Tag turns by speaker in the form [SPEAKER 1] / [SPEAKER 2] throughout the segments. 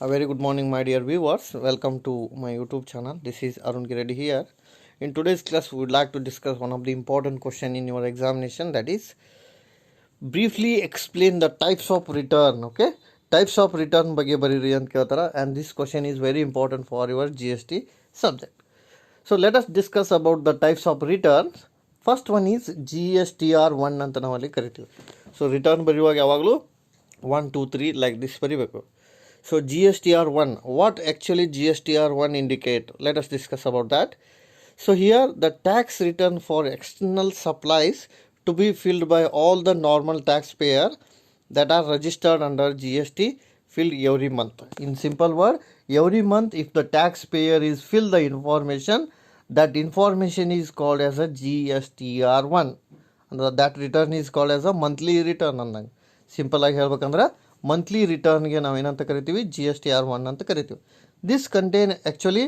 [SPEAKER 1] A very good morning, my dear viewers. Welcome to my YouTube channel. This is Arun Reddy here. In today's class, we would like to discuss one of the important question in your examination, that is briefly explain the types of return. Okay, types of return ಬಗ್ಗೆ ಬರೀರಿ ಅಂತ ಕೇಳ್ತಾರ, and this question is very important for your GST subject. So let us discuss about the types of returns. First one is GSTR1 ಅಂತ ನಾವು ಅಲ್ಲಿ ಕರಿತೀವಿ. So return ಬರೆಯುವಾಗ ಯಾವಾಗಲೂ 1 2 3 ಲೈಕ್ ದಿಸ್ ಬರೀಬೇಕು. So GSTR1, what actually GSTR1 indicate? Let us discuss about that. So here the tax return for external supplies to be filled by all the normal taxpayer that are registered under GST filled every month. In simple word, every month if the taxpayer is filled the information, that information is called as a GSTR1. And that return is called as a monthly return. ಅಂದಂಗೆ simple ಆಗಿ ಹೇಳ್ಬೇಕಂದ್ರೆ monthly ರಿಟರ್ನ್ಗೆ ನಾವು ಏನಂತ ಕರಿತೀವಿ, GSTR1 ಅಂತ ಕರಿತೀವಿ. This contain actually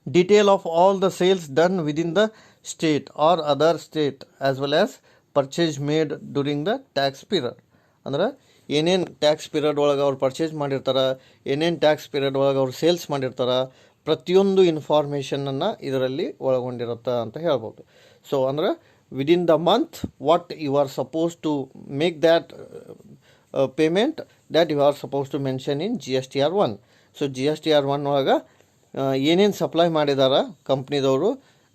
[SPEAKER 1] detail of all the sales done within the state or other state as well as purchase made during the tax period. ಅಂದ್ರೆ ಏನೇನು ಟ್ಯಾಕ್ಸ್ ಪೀರಿಯಡ್ ಒಳಗೆ ಅವ್ರು ಪರ್ಚೇಸ್ ಮಾಡಿರ್ತಾರೆ, ಏನೇನು ಟ್ಯಾಕ್ಸ್ ಪೀರಿಯಡ್ ಒಳಗೆ ಅವ್ರು ಸೇಲ್ಸ್ ಮಾಡಿರ್ತಾರೆ, ಪ್ರತಿಯೊಂದು ಇನ್ಫಾರ್ಮೇಷನನ್ನು ಇದರಲ್ಲಿ ಒಳಗೊಂಡಿರುತ್ತೆ ಅಂತ ಹೇಳ್ಬೋದು. ಸೊ ಅಂದ್ರೆ within the month what you are suppose to make that payment, that you are supposed to mention in GSTR1. So GSTR1 ಒಳಗೆ ಏನೇನು ಸಪ್ಲೈ ಮಾಡಿದಾರ ಕಂಪ್ನಿದವರು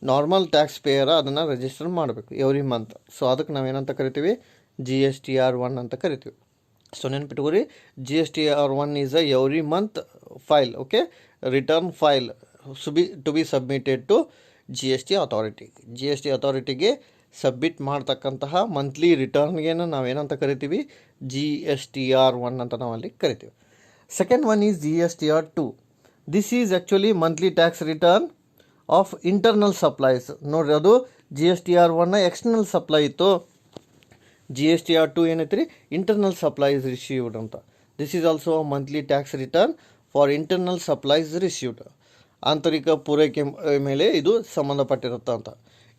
[SPEAKER 1] ನಾರ್ಮಲ್ ಟ್ಯಾಕ್ಸ್ ಪೇಯರ ಅದನ್ನು ರಿಜಿಸ್ಟರ್ ಮಾಡಬೇಕು ಎವ್ರಿ ಮಂತ್. ಸೊ ಅದಕ್ಕೆ ನಾವೇನಂತ ಕರಿತೀವಿ, GSTR1 ಅಂತ ಕರಿತೀವಿ. ಸೊ ನೆನ್ಪಿಟ್ಕೋರಿ, GSTR1 is a every month file. Okay, return file to be submitted to GST authority. GST ಅಥಾರಿಟಿಗೆ ಸಬ್ಮಿಟ್ ಮಾಡ್ತಕ್ಕಂತಹ ಮಂತ್ಲಿ ರಿಟರ್ನ್ಗೇನು ನಾವೇನಂತ ಕರಿತೀವಿ, GSTR1 ಅಂತ ನಾವಲ್ಲಿ ಕರಿತೀವಿ. Second one is GSTR2. This is actually monthly tax return of internal supplies. ನೋಡ್ರಿ, ಅದು GSTR1 ಎಕ್ಸ್ಟರ್ನಲ್ ಸಪ್ಲೈ ಇತ್ತು, GSTR2 ಏನೈತೆ ರೀ, ಇಂಟರ್ನಲ್ ಸಪ್ಲೈಸ್ ರಿಸೀವ್ಡ್ ಅಂತ. This is also a monthly tax return for internal supplies received. ಆಂತರಿಕ ಪೂರೈಕೆ ಮೇಲೆ ಇದು ಸಂಬಂಧಪಟ್ಟಿರುತ್ತೆ ಅಂತ.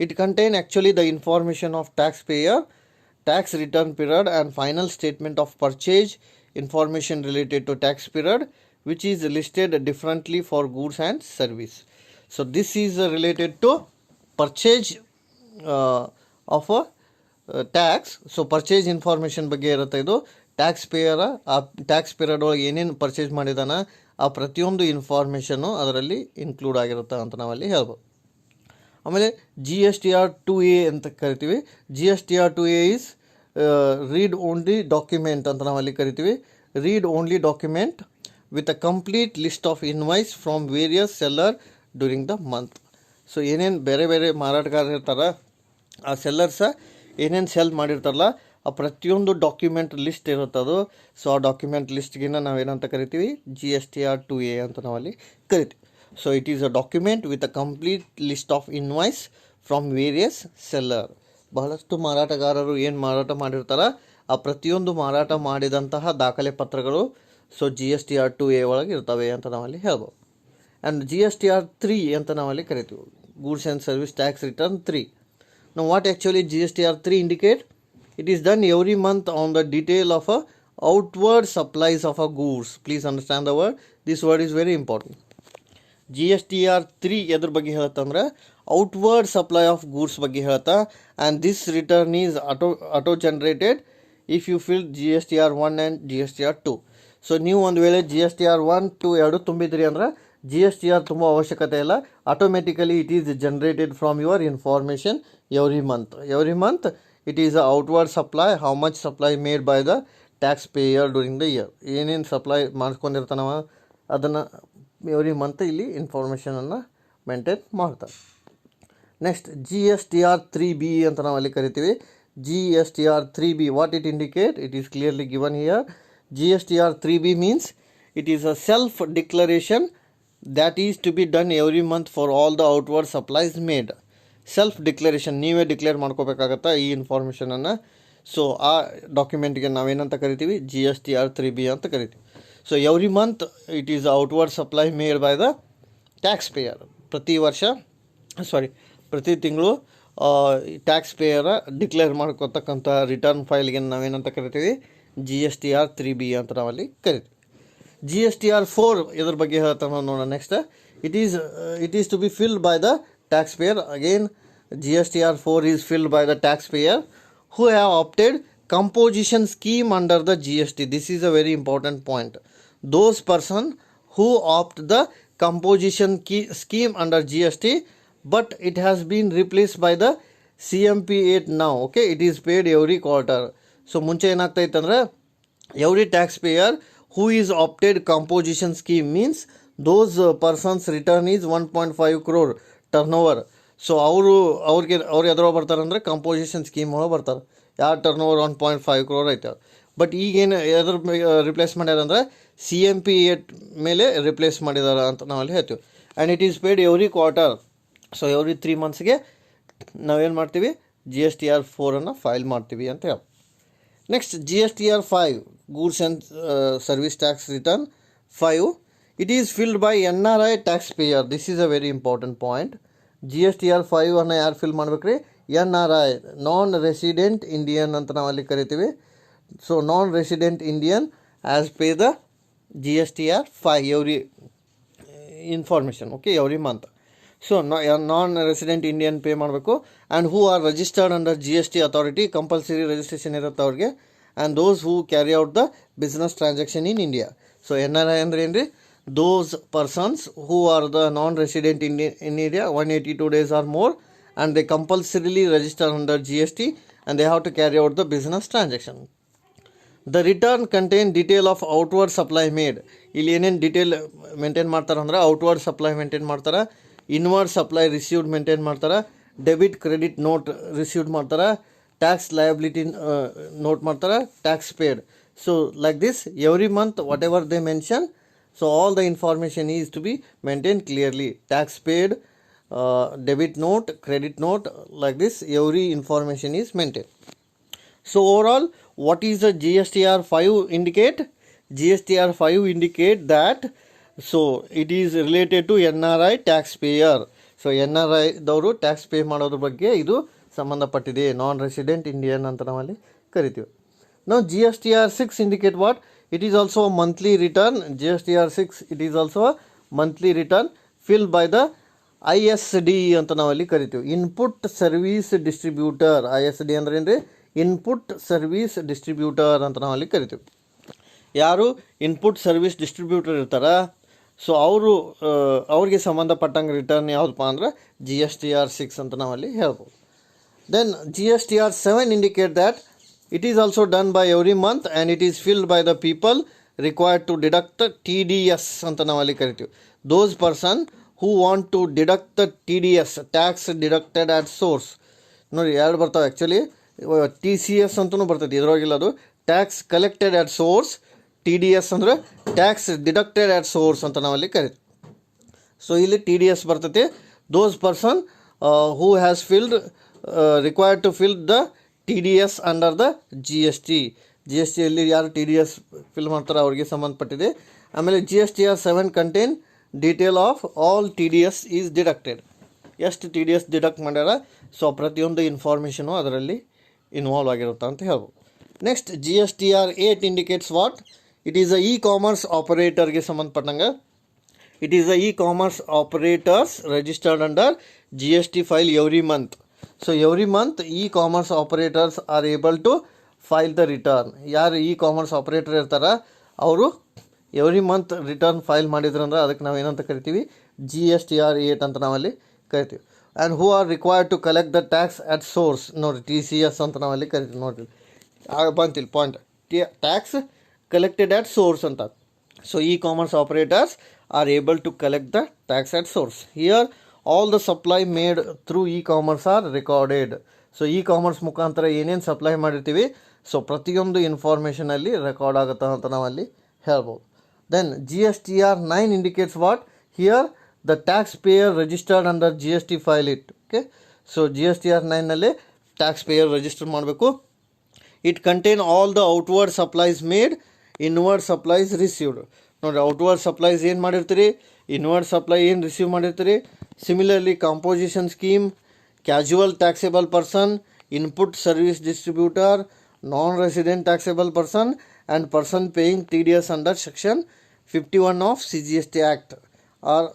[SPEAKER 1] It contain actually the information of taxpayer, tax return period and final statement of purchase, information related to tax period which is listed differently for goods and service. So this is related to purchase of a tax. So purchase information ಬಗ್ಗೆ ಇರುತ್ತೆ. ಇದು tax ಪೇಯರ ಆ tax period ಒಳಗೆ ಏನೇನು purchase ಮಾಡಿದಾನ ಆ ಪ್ರತಿಯೊಂದು information ಅದರಲ್ಲಿ include ಆಗಿರುತ್ತೆ ಅಂತ ನಾವಲ್ಲಿ ಹೇಳ್ಬೋದು. ಆಮೇಲೆ GSTR2A ಅಂತ ಕರಿತೀವಿ. GSTR2A is read only document ಅಂತ ನಾವಲ್ಲಿ ಕರಿತೀವಿ. Read only document with a complete list of invoice from various seller during the month. So ಏನೇನು ಬೇರೆ ಬೇರೆ ಮಾರಾಟಗಾರರು ಇರ್ತಾರೆ, ಆ ಸೆಲ್ಲರ್ಸ ಏನೇನು ಸೆಲ್ ಮಾಡಿರ್ತಾರಲ್ಲ ಆ ಪ್ರತಿಯೊಂದು ಡಾಕ್ಯುಮೆಂಟ್ ಲಿಸ್ಟ್ ಇರುತ್ತದು. ಸೊ ಆ ಡಾಕ್ಯುಮೆಂಟ್ ಲಿಸ್ಟ್ಗಿನ್ನ ನಾವೇನಂತ ಕರಿತೀವಿ, GSTR2A ಅಂತ ನಾವಲ್ಲಿ ಕರಿತೀವಿ. So it is a document with a complete list of invoice from various seller. ಬಹಳಷ್ಟು ಮಾರಾಟಗಾರರು ಏನು ಮಾರಾಟ ಮಾಡಿರ್ತಾರೆ ಆ ಪ್ರತಿಯೊಂದು ಮಾರಾಟ ಮಾಡಿದಂತಹ ದಾಖಲೆ ಪತ್ರಗಳು ಸೊ GSTR2A ಒಳಗೆ ಇರ್ತವೆ ಅಂತ ನಾವಲ್ಲಿ ಹೇಳ್ಬೋದು. ಆ್ಯಂಡ್ GSTR3 ಅಂತ ನಾವಲ್ಲಿ ಕರಿತೀವಿ, goods and service tax return 3. Now what actually GSTR3 indicate? It is done every month on the detail of a outward supplies of a goods. Please understand the word. This word is very important. GSTR3 ಎದ್ರ ಬಗ್ಗೆ ಹೇಳುತ್ತಂದ್ರೆ outward supply of goods ಬಗ್ಗೆ ಹೇಳ್ತಾ. And this return is auto generated if you fill GSTR1 and GSTR2. So ನೀವು ಒಂದು ವೇಳೆ GSTR1 2 ಎರಡು ತುಂಬಿದ್ರಿ ಅಂದ್ರೆ GSTR ತುಂಬ ಅವಶ್ಯಕತೆ ಇಲ್ಲ, automatically it is generated from your information every month it is a outward supply, how much supply made by the tax pair during the year. ಏನೇನು supply ಮಾಡಿಸ್ಕೊಂಡಿರ್ತಾನವ ಅದನ್ನು ಎವ್ರಿ ಮಂತ್ ಇಲ್ಲಿ ಇನ್ಫಾರ್ಮೇಷನನ್ನು ಮೇಂಟೈನ್ ಮಾಡ್ತಾರೆ. Next GSTR3B ಅಂತ ನಾವು ಅಲ್ಲಿ ಕರಿತೀವಿ. GSTR3B, what it indicate? It is clearly given here. GSTR3B means it is a self declaration that is to be done every month for all the outward supplies made. Self declaration, ನೀವೇ declare ಮಾಡ್ಕೋಬೇಕಾಗತ್ತಾ ಈ ಇನ್ಫಾರ್ಮೇಷನನ್ನು. So ಆ ಡಾಕ್ಯುಮೆಂಟ್ಗೆ ನಾವೇನಂತ ಕರಿತೀವಿ, GSTR3B ಅಂತ ಕರಿತೀವಿ. So every month it is outward supply made by the tax pair. ಪ್ರತಿ ತಿಂಗಳು ಟ್ಯಾಕ್ಸ್ ಪೇಯರ ಡಿಕ್ಲೇರ್ ಮಾಡ್ಕೊತಕ್ಕಂಥ ರಿಟರ್ನ್ ಫೈಲ್ಗೆ ನಾವೇನಂತ ಕರಿತೀವಿ, GSTR3B ಅಂತ ನಾವಲ್ಲಿ ಕರಿತೀವಿ. GSTR4 ಇದ್ರ ಬಗ್ಗೆ ಹೇಳ್ತಾನೆ ನೋಡೋಣ. Next it is to be filled by the taxpayer. Again, GSTR4 is filled by the taxpayer who have opted composition scheme under the GST. This is a very important point. Those person who opt the composition scheme under GST, but it has been replaced by the CMP8 now. Okay, it is paid every quarter. So ಮುಂಚೆ ಏನಾಗ್ತೈತೆ ಅಂದ್ರೆ every taxpayer who is opted composition scheme means those persons return is 1.5 crore turnover. So ಅವ್ರು ಎದ್ರೊಳಗೆ ಬರ್ತಾರೆ ಅಂದರೆ composition scheme ಒಳಗೆ ಬರ್ತಾರೆ. ಯಾರು turn over 1.5 crore ಐತೆ. But ಈಗೇನು ಎದ್ರ ರಿಪ್ಲೇಸ್ ಮಾಡ್ಯಾರ ಅಂದರೆ CMP8 ಮೇಲೆ ರಿಪ್ಲೇಸ್ ಮಾಡಿದಾರ ಅಂತ ನಾವಲ್ಲಿ ಹೇಳ್ತೀವಿ. And it is paid every quarter. So every 3 monthsಗೆ ನಾವೇನು ಮಾಡ್ತೀವಿ, GSTR4 ಫೈಲ್ ಮಾಡ್ತೀವಿ ಅಂತ ಹೇಳಿ. Next GSTR5 goods and service tax return 5. It is filled by NRI tax pair. This is a very important point. GSTR5 ಯಾರು fill ಮಾಡ್ಬೇಕು ರೀ? NRI, ನಾನ್ resident Indian ಅಂತ ನಾವಲ್ಲಿ ಕರಿತೀವಿ. So non resident Indian as pay the GSTR5 every information. Okay, every month. So non resident Indian pay ಮಾಡಬೇಕು. And who are registered under GST authority, compulsory registration ಇರುತ್ತೆ ಅವ್ರಿಗೆ. And those who carry out the business transaction in India. So NRI ಅಂದ್ರೆ ಏನು ರೀ? Those persons who are the non-resident in India 182 days or more, and they compulsorily register under GST, and they have to carry out the business transaction. The return contain detail of outward supply made. ಇಲ್ಲಿ ಏನೇನು detail maintain ಮಾಡ್ತಾರೆ ಅಂದ್ರೆ outward supply maintain ಮಾಡ್ತಾರೆ, inward supply received maintain ಮಾಡ್ತಾರೆ, debit credit note received ಮಾಡ್ತಾರೆ, tax liability note ಮಾಡ್ತಾರೆ, tax paid. So like this every month what ever they mention. So all the information is to be maintained clearly. Tax paid, debit note, credit note, like this every information is maintained. So overall, what is the GSTR5 indicate? GSTR5 indicate that so it is related to NRI taxpayer. So NRI ದವರು tax pay ಮಾಡೋದ್ರ ಬಗ್ಗೆ ಇದು ಸಂಬಂಧಪಟ್ಟಿದೆ. ನಾನ್ resident Indian ಅಂತ ನಾವಲ್ಲಿ ಕರಿತೀವಿ. Now GSTR6 indicate what? It is also a monthly return. GSTR6 it is also a monthly return filled by the ISD ಅಂತ ನಾವಲ್ಲಿ ಕರಿತೀವಿ. Input service distributor. ISD ಅಂದ್ರೆ ಏನ್ರಿ? ಇನ್ಪುಟ್ ಸರ್ವಿಸ್ ಡಿಸ್ಟ್ರಿಬ್ಯೂಟರ್ ಅಂತ ನಾವಲ್ಲಿ ಕರಿತೀವಿ. ಯಾರು ಇನ್ಪುಟ್ ಸರ್ವಿಸ್ ಡಿಸ್ಟ್ರಿಬ್ಯೂಟರ್ ಇರ್ತಾರ, ಸೊ ಅವ್ರಿಗೆ ಸಂಬಂಧಪಟ್ಟಂಗೆ ರಿಟರ್ನ್ ಯಾವುದಪ್ಪ ಅಂದ್ರೆ GSTR6 ಅಂತ ನಾವಲ್ಲಿ ಹೇಳ್ಬೋದು. Then GSTR7 indicate that it is also done by every month and it is filled by the people required to deduct TDS ಅಂತ ನಾವಲ್ಲಿ ಕರಿತೀವಿ. Those person who want to deduct the TDS, tax deducted at source. ನೋಡಿ ಎರಡು ಬರ್ತಾವೆ actually. TCS ಅಂತಲೂ ಬರ್ತೈತಿ, ಇದ್ರೊಳಗಿಲ್ಲ ಅದು. Tax collected at source. TDS ಅಂದರೆ ಟ್ಯಾಕ್ಸ್ ಡಿಡಕ್ಟೆಡ್ ಅಟ್ ಸೋರ್ಸ್ ಅಂತ ನಾವಲ್ಲಿ ಕರಿತೀವಿ. ಸೊ ಇಲ್ಲಿ TDS ಬರ್ತೈತಿ. Those person who has filed required to file the TDS under the GST ಅಲ್ಲಿ ಯಾರು TDS ಫಿಲ್ ಮಾಡ್ತಾರೆ ಅವ್ರಿಗೆ ಸಂಬಂಧಪಟ್ಟಿದೆ. ಆಮೇಲೆ GSTR7 contain detail of all TDS is deducted. ಎಷ್ಟು TDS ಡಿಡಕ್ಟ್ ಮಾಡ್ಯಾರ, ಸೊ ಪ್ರತಿಯೊಂದು ಇನ್ಫಾರ್ಮೇಷನು ಅದರಲ್ಲಿ ಇನ್ವಾಲ್ವ್ ಆಗಿರುತ್ತೆ ಅಂತ ಹೇಳ್ಬೋದು. Next GSTR8 indicates what? It is a commerce ಆಪರೇಟರ್ಗೆ ಸಂಬಂಧಪಟ್ಟಂಗೆ. It is a commerce operators registered under GST file every month. So every month commerce operators are able to file the return. ಯಾರು commerce operator ಇರ್ತಾರ ಅವರು every month return file ಮಾಡಿದ್ರಂದ್ರೆ ಅದಕ್ಕೆ ನಾವು ಏನಂತ ಕರಿತೀವಿ? GSTR8 ಅಂತ ನಾವಲ್ಲಿ ಕರಿತೀವಿ. And who are required to collect the tax at source. ನೋಡಿರಿ TCS ಅಂತ ನಾವಲ್ಲಿ ಕರಿತೀವಿ. ನೋಡಿರಿ ಬಂತಿಲ್ಲ point, tax collected at source ಅಂತ. So commerce operators are able to collect the tax at source. Here all the supply made through e-commerce are recorded. So commerce ಮುಖಾಂತರ ಏನೇನು supply ಮಾಡಿರ್ತೀವಿ, ಸೊ ಪ್ರತಿಯೊಂದು ಇನ್ಫಾರ್ಮೇಷನಲ್ಲಿ ರೆಕಾರ್ಡ್ ಆಗುತ್ತೆ ಅಂತ ನಾವಲ್ಲಿ ಹೇಳ್ಬೋದು. Then GSTR9 indicates what? Here the tax payer registered under GST file it. Okay, so GSTR9ನಲ್ಲಿ tax payer register ಮಾಡಬೇಕು. It contain all the outward supplies made, inward supplies received. ನೋಡಿ outward supplies ಏನು ಮಾಡಿರ್ತೀರಿ, inward supply ಏನು receive ಮಾಡಿರ್ತೀರಿ. Similarly composition scheme, casual taxable person, input service distributor, non resident taxable person and person paying TDS under section 51 of CGST Act are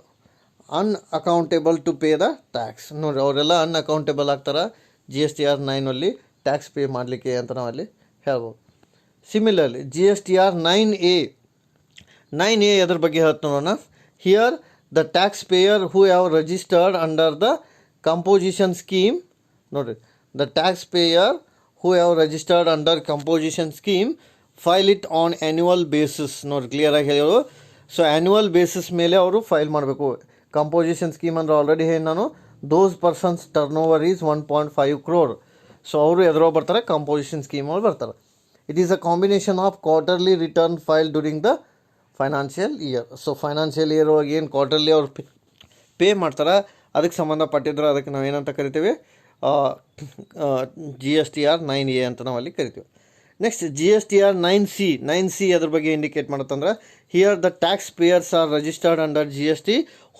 [SPEAKER 1] unaccountable to pay the tax. ನೋಡಿ ಅವರೆಲ್ಲ ಅನ್ಅಕೌಂಟೇಬಲ್ ಆಗ್ತಾರೆ GSTR 9 ಅಲ್ಲಿ tax pay ಮಾಡಲಿಕ್ಕೆ ಅಂತ ನಾವಲ್ಲಿ ಹೇಳ್ಬೋದು. Similarly GSTR 9A ಅದ್ರ ಬಗ್ಗೆ ಹೇಳ್ತಾ ನೋಡೋಣ. Here the tax payer who have registered under the composition scheme, ನೋಡಿರಿ, the tax payer who have registered under composition scheme file it on annual basis. ನೋಡಿ ಕ್ಲಿಯರಾಗಿ ಹೇಳೋದು. ಸೊ ಆ್ಯನ್ಯುವಲ್ ಬೇಸಿಸ್ ಮೇಲೆ ಅವರು ಫೈಲ್ ಮಾಡಬೇಕು. ಕಂಪೋಸಿಷನ್ ಸ್ಕೀಮ್ ಅಂದರೆ already ಹೇಳಿ ನಾನು, those persons turn over is 1.5 crore. So ಅವರು ಎದುರೋ ಬರ್ತಾರೆ, ಕಂಪೋಸಿಷನ್ ಸ್ಕೀಮ್ ಅವ್ರು ಬರ್ತಾರೆ. It is a combination of quarterly return file during the financial year. So financial year ಒಳಗೆ ಏನು ಕ್ವಾರ್ಟರ್ಲಿ ಅವ್ರು ಪೇ ಮಾಡ್ತಾರೆ ಅದಕ್ಕೆ ಸಂಬಂಧಪಟ್ಟಿದ್ರೆ ಅದಕ್ಕೆ ನಾವು ಏನಂತ ಕರಿತೀವಿ, GSTR 9A ಅಂತ ನಾವು ಅಲ್ಲಿ ಕರಿತೀವಿ. ನೆಕ್ಸ್ಟ್ GSTR 9C ಅದ್ರ ಬಗ್ಗೆ ಇಂಡಿಕೇಟ್ ಮಾಡುತ್ತಂದ್ರೆ, here the tax payers are registered under GST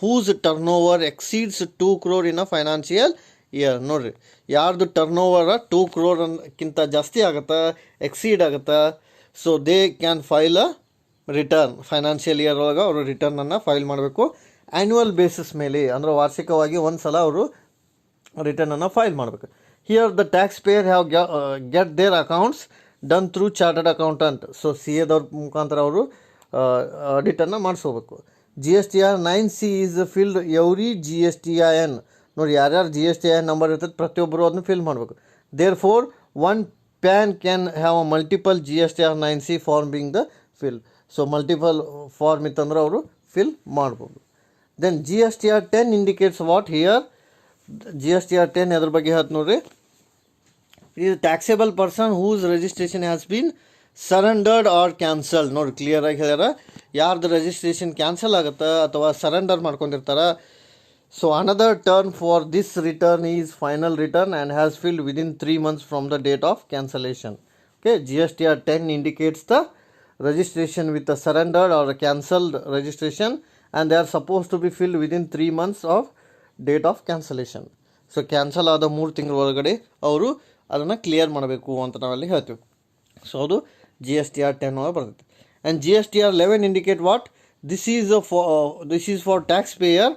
[SPEAKER 1] whose turn over exceeds 2 crore in a financial year. ನೋಡಿರಿ, ಯಾರ್ದು ಟರ್ನ್ ಓವರ್ 2 crore ಕ್ಕಿಂತ ಜಾಸ್ತಿ ಆಗುತ್ತೆ, ಎಕ್ಸೀಡ್ ಆಗುತ್ತೆ, so they can file a return. Financial year ಒಳಗೆ ಅವರು ರಿಟರ್ನನ್ನು ಫೈಲ್ ಮಾಡಬೇಕು ಆ್ಯನ್ಯುವಲ್ ಬೇಸಿಸ್ ಮೇಲೆ, ಅಂದರೆ ವಾರ್ಷಿಕವಾಗಿ ಒಂದು ಸಲ ಅವರು ರಿಟರ್ನನ್ನು ಫೈಲ್ ಮಾಡಬೇಕು. Here the tax payer have get their accounts done through chartered accountant. So CAದವ್ರ ಮುಖಾಂತರ ಅವರು ಆಡಿಟನ್ನು ಮಾಡಿಸ್ಕೋಬೇಕು. GSTR 9C is filed every GSTIN. ನೋಡಿ, ಯಾರ್ಯಾರು GSTIN ನಂಬರ್ ಇರ್ತದೆ ಪ್ರತಿಯೊಬ್ಬರು ಅದನ್ನು ಫಿಲ್ ಮಾಡಬೇಕು. Therefore one PAN can have a multiple GSTR 9C form being the fill. So multiple form ಇತ್ತಂದ್ರೆ ಅವರು ಫಿಲ್ ಮಾಡ್ಬೋದು. Then GSTR 10 indicates what here. GSTR 10 ಅದ್ರ ಬಗ್ಗೆ ಹೇಳ್ತು ನೋಡ್ರಿ. ಇದು taxable person whose registration has been surrendered or cancelled. ನೋಡಿ ಕ್ಲಿಯರಾಗಿ ಹೇಳ್ಯಾರ, ಯಾರ್ದು ರಿಜಿಸ್ಟ್ರೇಷನ್ ಕ್ಯಾನ್ಸಲ್ ಆಗುತ್ತೆ ಅಥವಾ ಸರೆಂಡರ್ ಮಾಡ್ಕೊಂಡಿರ್ತಾರೆ. So another turn for this return is final written and has filled within 3 months from the date of cancellation. Okay, GSTR 10 indicates the registration with a surrendered or a cancelled registration, and they are supposed to be filled within 3 months of date of cancellation. So cancel ಆದ 3 ತಿಂಗಳ ಒಳಗಡೆ ಅವರು ಅದನ್ನು clear ಮಾಡಬೇಕು ಅಂತ ನಾವಲ್ಲಿ ಹೇಳ್ತೀವಿ. So ಅದು GSTR 10 ಒಳಗೆ ಬರ್ತೈತೆ. And GSTR 11 indicate what, this is for tax payer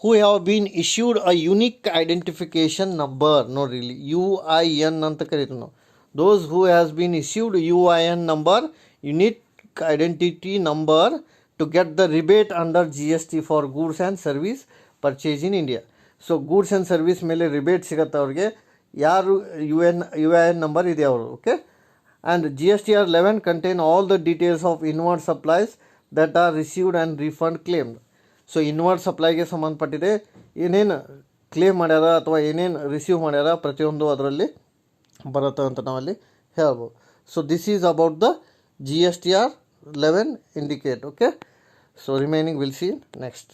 [SPEAKER 1] who have been issued a unique identification number. ನೋಡಿರಿ, ಇಲ್ಲಿ UIN ಅಂತ ಕರಿತೀವಿ ನಾವು. Those who has been issued UIN number, unique identity number, to get the rebate under GST for goods and service purchased in India. So goods and service ಮೇಲೆ rebate ಸಿಗುತ್ತೆ ಅವ್ರಿಗೆ ಯಾರು UIN number ಇದೆ ಅವರು. Okay, and GSTR 11 contain all the details of inward supplies that are received and refund claimed. So inward ಸಪ್ಲೈಗೆ ಸಂಬಂಧಪಟ್ಟಿದೆ ಏನೇನು claim ಮಾಡ್ಯಾರ ಅಥವಾ ಏನೇನು ರಿಸೀವ್ ಮಾಡ್ಯಾರ ಪ್ರತಿಯೊಂದು ಅದರಲ್ಲಿ ಬರುತ್ತೆ ಅಂತ ನಾವಲ್ಲಿ ಹೇಳ್ಬೋದು. So this is about the GSTR 11 indicate. Okay, so remaining we'll see next.